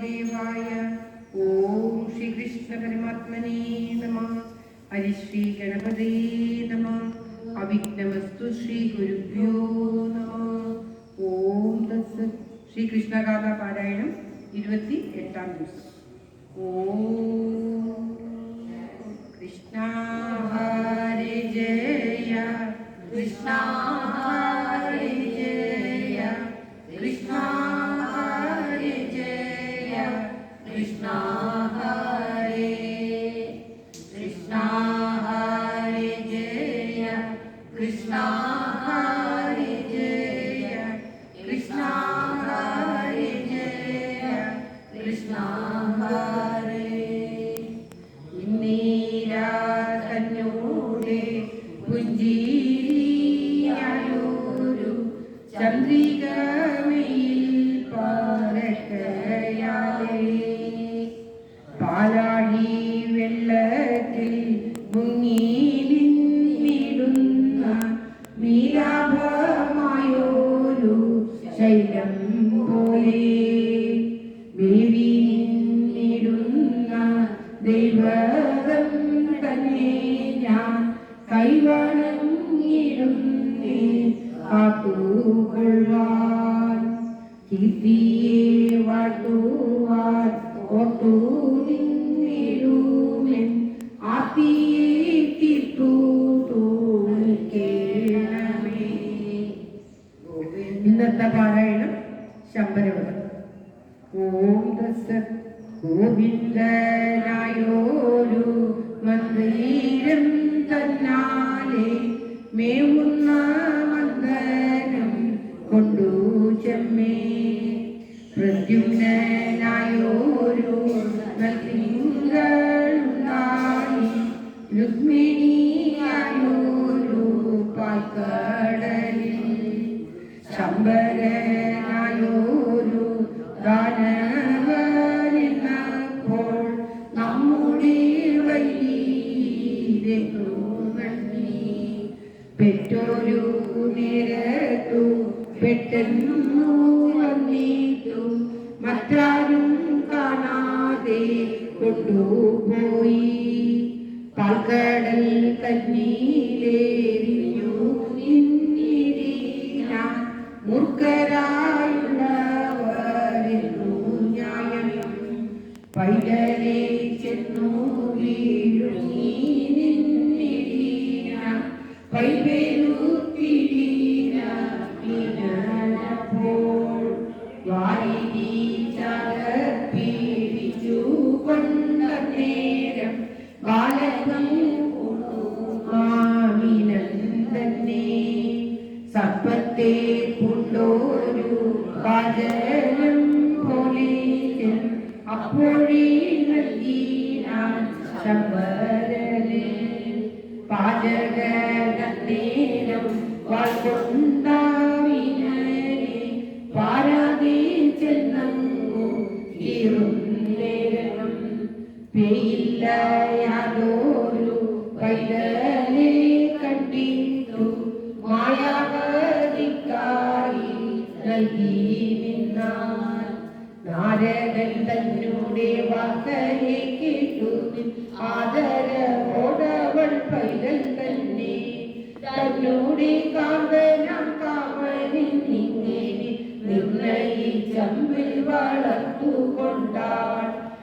വാസുദേവായ. ഓം ശ്രീകൃഷ്ണ പരമാത്മനേ നമഃ. ഹരിശ്രീ ഗണപതേ നമഃ. അവിഘ്നമസ്തു ശ്രീ ഗുരുഭ്യോ നമഃ. ഓം തത്സത്. ശ്രീകൃഷ്ണഗാഥാ പാരായണം 28-ാം ദിവസം. ഓം കൃഷ്ണ ഹരേ ജയ കൃഷ്ണ ഹരേ ജയ കൃഷ്ണ ഹരേ ജയ കൃഷ്ണ ഹരേ കൃഷ്ണ ഹരേ ജയ കൃഷ്ണ ഹരേ ജയ കൃഷ്ണ ഹരേ ജയ കൃഷ്ണ ഹരേ. ഇന്നീരാതന്നൂടെ പുഞ്ചിരിയായൊരു ചന്ദ്രികമയിൽ പാരക്കയാലേ പാലാഴി വെള്ളത്തിൽ മുങ്ങി നിന്നിടുന്ന നീലാഭമായൊരു ശൈലം പോലെ ദേവി നിന്നിടുന്ന ദൈവം തന്നെ ഞാൻ കൈവണങ്ങിടുന്നേ കാത്തുകൊള്ളുവാൻ. കീർത്തിയെ വാഴ്ത്തുവാൻ ഓർത്തു നിന്നിടുമെൻ ആർത്തിയെ തീർത്തു തോന്നിക്കേണമേ. ഇന്നത്തെ പാരായണം ശമ്പരവധം. ഓം തത്സത്. ഗോവിന്ദനായോരു മന്ദിരം തന്നാലെ മേവുന്ന മന്ദനം കൊണ്ടു ചെമ്മേ പ്രദ്യുമ്നായോരു നൽകിങ്ങളുണ്ടായി രുക്മിണിയായോരു പാൽക്കടലിൽ ശമ്പരനായോരു ദാനവനിന്നപ്പോൾ നമ്മുടെ വൈദ്യു നന്ദി പെറ്റൊരു നേരത്തു പെട്ടെന്നു വന്നിട്ടു മറ്റാരും കാണാതെ കൊണ്ടുപോയി. പാൽക്കടൽ കന്നീലേറിഞ്ഞു നിന്നിടിനാൻ മൂർഖരായുള്ളവരെന്നു ന്യായം. പൈതലെ ചെന്നു വീഴുങ്ങി നിന്നിടിനാൻ പൈവേലുത്തിടിനപ്പോൾ വാരിനി ചാടപ്പീടിച്ചു കൊണ്ട നേരം ബാലകം മാമിനന്ദനെ സർപ്പത്തെ കൊണ്ടോരു പാചകം പോലെ അപ്പോഴേ നൽകിനാൻ ശമ്പരനെ പാചകനേരം വാൾകൊണ്ടാവിനെ പാരാതെ ചെന്നു തീർന്നേരം പേയില്ല യാതൊരു പൈതലെ കണ്ടിട്ടു മായാവതിക്കായി നൽകി നിന്നാൽ നാരകൻ തന്നൂടെ വാർത്തയെ കേട്ടു ആദരവോടവൾ പൈതൽ തന്നെ തന്നൂടെ കാന്തനാം കാമനിൽ നിന്നെ നിർണയി ചമ്പിൽ വളർത്തുകൊ